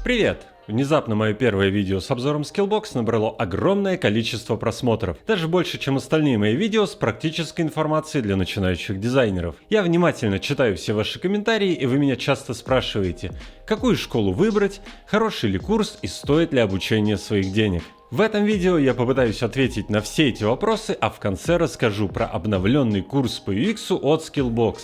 Привет! Внезапно мое первое видео с обзором Skillbox набрало огромное количество просмотров, даже больше, чем остальные мои видео с практической информацией для начинающих дизайнеров. Я внимательно читаю все ваши комментарии, и вы меня часто спрашиваете, какую школу выбрать, хороший ли курс и стоит ли обучение своих денег. В этом видео я попытаюсь ответить на все эти вопросы, а в конце расскажу про обновленный курс по UX от Skillbox.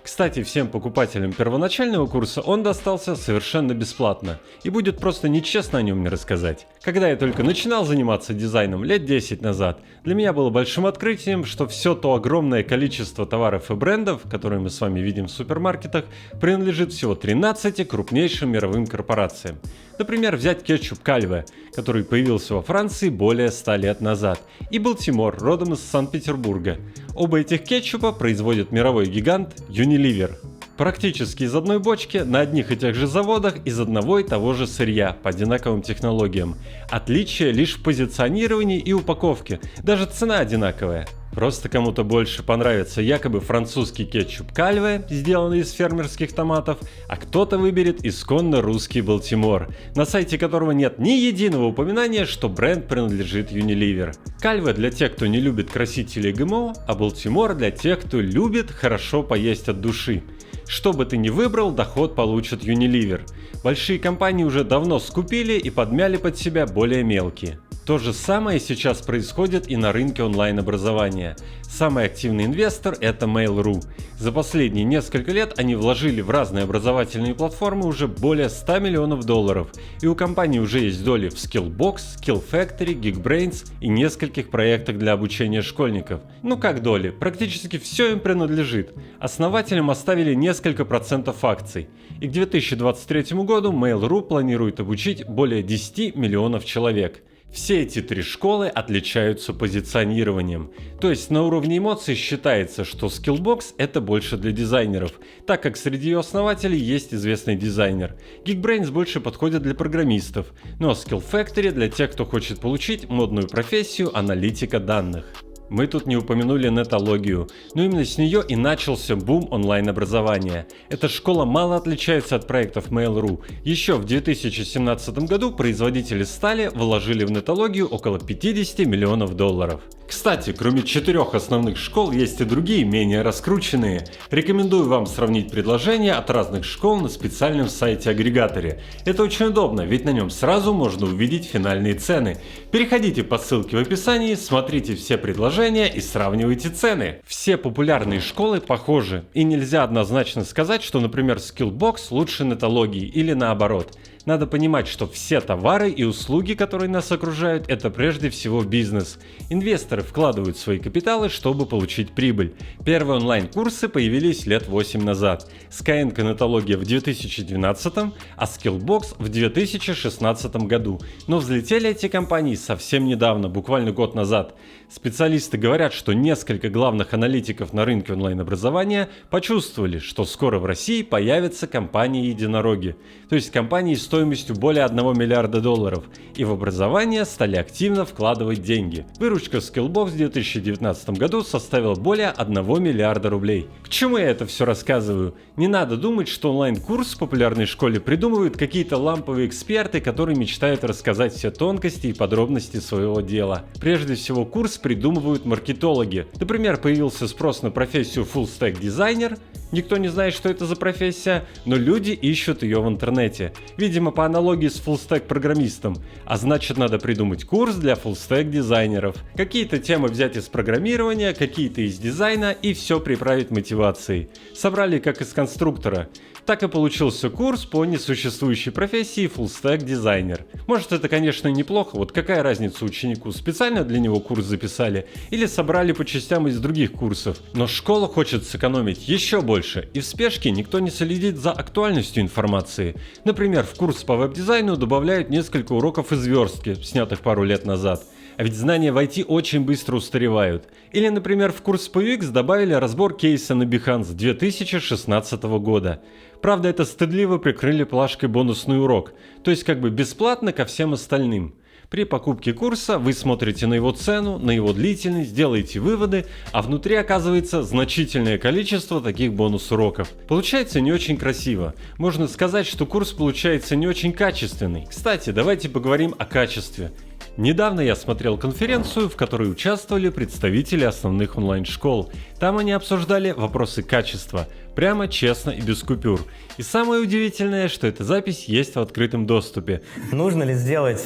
Кстати, всем покупателям первоначального курса он достался совершенно бесплатно, и будет просто нечестно о нем не рассказать. Когда я только начинал заниматься дизайном лет 10 назад, для меня было большим открытием, что все то огромное количество товаров и брендов, которые мы с вами видим в супермаркетах, принадлежит всего 13 крупнейшим мировым корпорациям. Например, взять кетчуп Calvé, который появился во Франции более 100 лет назад, и Baltimore, родом из Санкт-Петербурга. Оба этих кетчупа производит мировой гигант Unilever. Практически из одной бочки, на одних и тех же заводах, из одного и того же сырья, по одинаковым технологиям. Отличие лишь в позиционировании и упаковке, даже цена одинаковая. Просто кому-то больше понравится якобы французский кетчуп Calvé, сделанный из фермерских томатов, а кто-то выберет исконно русский Baltimore, на сайте которого нет ни единого упоминания, что бренд принадлежит Unilever. Calvé для тех, кто не любит красителей ГМО, а Baltimore для тех, кто любит хорошо поесть от души. Что бы ты ни выбрал, доход получит Unilever. Большие компании уже давно скупили и подмяли под себя более мелкие. То же самое сейчас происходит и на рынке онлайн-образования. Самый активный инвестор – это Mail.ru. За последние несколько лет они вложили в разные образовательные платформы уже более 100 миллионов долларов, и у компании уже есть доли в Skillbox, SkillFactory, Geekbrains и нескольких проектах для обучения школьников. Ну как доли, практически все им принадлежит. Основателям оставили несколько процентов акций, и к 2023 году Mail.ru планирует обучить более 10 миллионов человек. Все эти три школы отличаются позиционированием, то есть на уровне эмоций считается, что Skillbox это больше для дизайнеров, так как среди ее основателей есть известный дизайнер. Geekbrains больше подходит для программистов, ну а SkillFactory для тех, кто хочет получить модную профессию аналитика данных. Мы тут не упомянули нетологию, но именно с нее и начался бум онлайн-образования. Эта школа мало отличается от проектов Mail.ru. Еще в 2017 году производители стали вложили в нетологию около 50 миллионов долларов. Кстати, кроме 4 основных школ есть и другие, менее раскрученные. Рекомендую вам сравнить предложения от разных школ на специальном сайте-агрегаторе. Это очень удобно, ведь на нем сразу можно увидеть финальные цены. Переходите по ссылке в описании, смотрите все предложения и сравнивайте цены. Все популярные школы похожи, и нельзя однозначно сказать, что, например, Skillbox лучше нетологии или наоборот. Надо понимать, что все товары и услуги, которые нас окружают, это прежде всего бизнес. Инвесторы вкладывают свои капиталы, чтобы получить прибыль. Первые онлайн-курсы появились лет 8 назад. Skyeng нетология в 2012, а Skillbox в 2016 году. Но взлетели эти компании совсем недавно, буквально год назад. Специалисты говорят, что несколько главных аналитиков на рынке онлайн-образования почувствовали, что скоро в России появятся компании-единороги, то есть компании стоимостью более 1 миллиарда долларов, и в образование стали активно вкладывать деньги. Выручка Skillbox в 2019 году составила более 1 миллиарда рублей. К чему я это все рассказываю? Не надо думать, что онлайн-курс в популярной школе придумывают какие-то ламповые эксперты, которые мечтают рассказать все тонкости и подробности своего дела. Прежде всего, курс придумывают маркетологи. Например, появился спрос на профессию Full Stack дизайнер. Никто не знает, что это за профессия, но люди ищут ее в интернете. Видимо, по аналогии с Full Stack программистом. А значит, надо придумать курс для Full Stack дизайнеров. Какие-то темы взять из программирования, какие-то из дизайна и все приправить мотивацией. Собрали как из конструктора. Так и получился курс по несуществующей профессии Full Stack дизайнер. Может, это, конечно, неплохо, вот какая разница ученику, специально для него курс записали или собрали по частям из других курсов. Но школа хочет сэкономить еще больше, и в спешке никто не следит за актуальностью информации. Например, в курс по веб-дизайну добавляют несколько уроков из верстки, снятых пару лет назад. А ведь знания в IT очень быстро устаревают. Или, например, в курс по UX добавили разбор кейса на Behance 2016 года. Правда, это стыдливо прикрыли плашкой бонусный урок, то есть как бы бесплатно ко всем остальным. При покупке курса вы смотрите на его цену, на его длительность, делаете выводы, а внутри оказывается значительное количество таких бонус-уроков. Получается не очень красиво. Можно сказать, что курс получается не очень качественный. Кстати, давайте поговорим о качестве. Недавно я смотрел конференцию, в которой участвовали представители основных онлайн-школ. Там они обсуждали вопросы качества, прямо, честно и без купюр. И самое удивительное, что эта запись есть в открытом доступе. Нужно ли сделать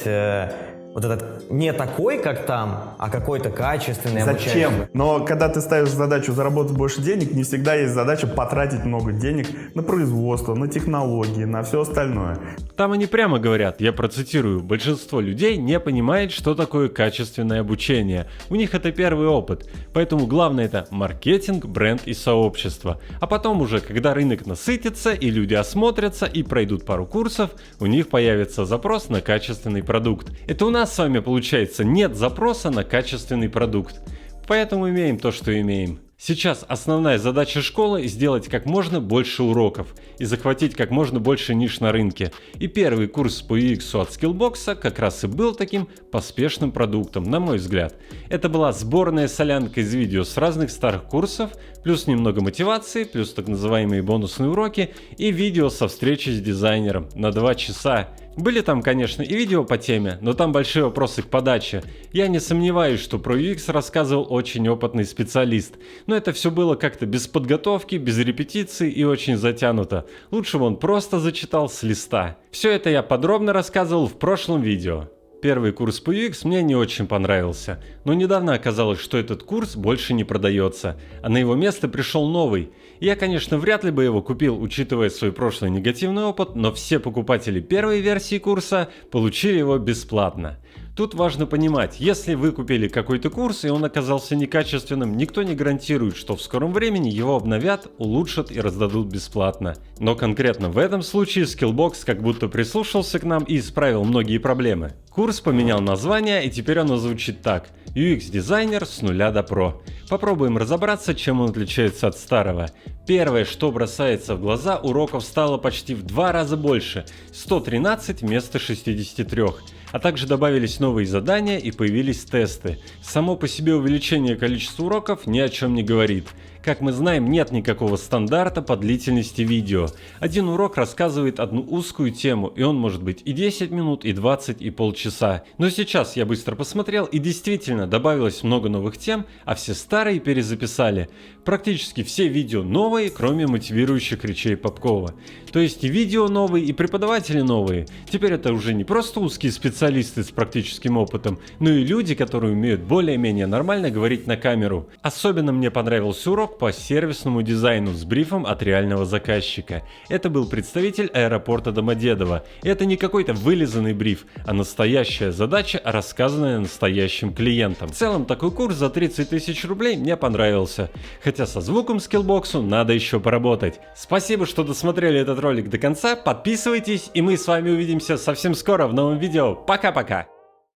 вот этот не такой, как там, а какой-то качественный, обучающий? Зачем? Но когда ты ставишь задачу заработать больше денег, не всегда есть задача потратить много денег на производство, на технологии, на все остальное. Там они прямо говорят, я процитирую, большинство людей не понимает, что такое качественное обучение. У них это первый опыт. Поэтому главное это маркетинг, бренд и сообщество. А потом уже, когда рынок насытится и люди осмотрятся и пройдут пару курсов, у них появится запрос на качественный продукт. Это у нас с вами получается нет запроса на качественный продукт. Поэтому имеем то, что имеем. Сейчас основная задача школы – сделать как можно больше уроков и захватить как можно больше ниш на рынке. И первый курс по UX от Skillbox как раз и был таким поспешным продуктом, на мой взгляд. Это была сборная солянка из видео с разных старых курсов, плюс немного мотивации, плюс так называемые бонусные уроки и видео со встречей с дизайнером на 2 часа. Были там, конечно, и видео по теме, но там большие вопросы к подаче. Я не сомневаюсь, что про UX рассказывал очень опытный специалист, но это все было как-то без подготовки, без репетиций и очень затянуто. Лучше бы он просто зачитал с листа. Все это я подробно рассказывал в прошлом видео. Первый курс по UX мне не очень понравился, но недавно оказалось, что этот курс больше не продается, а на его место пришел новый. Я, конечно, вряд ли бы его купил, учитывая свой прошлый негативный опыт, но все покупатели первой версии курса получили его бесплатно. Тут важно понимать, если вы купили какой-то курс и он оказался некачественным, никто не гарантирует, что в скором времени его обновят, улучшат и раздадут бесплатно. Но конкретно в этом случае Skillbox как будто прислушался к нам и исправил многие проблемы. Курс поменял название и теперь оно звучит так: UX-дизайнер с нуля до про. Попробуем разобраться, чем он отличается от старого. Первое, что бросается в глаза, уроков стало почти в 2 раза больше – 113 вместо 63. А также добавились новые задания и появились тесты. Само по себе увеличение количества уроков ни о чем не говорит. Как мы знаем, нет никакого стандарта по длительности видео. Один урок рассказывает одну узкую тему, и он может быть и 10 минут, и 20, и полчаса. Но сейчас я быстро посмотрел, и действительно добавилось много новых тем, а все старые перезаписали. Практически все видео новые, кроме мотивирующих речей Попкова. То есть и видео новые, и преподаватели новые. Теперь это уже не просто узкие специалисты с практическим опытом, но и люди, которые умеют более-менее нормально говорить на камеру. Особенно мне понравился урок по сервисному дизайну с брифом от реального заказчика. Это был представитель аэропорта Домодедово. Это не какой-то вылизанный бриф, а настоящая задача, рассказанная настоящим клиентам. В целом такой курс за 30 тысяч рублей мне понравился. Хотя со звуком Skillbox надо еще поработать. Спасибо, что досмотрели этот ролик до конца. Подписывайтесь, и мы с вами увидимся совсем скоро в новом видео. Пока-пока!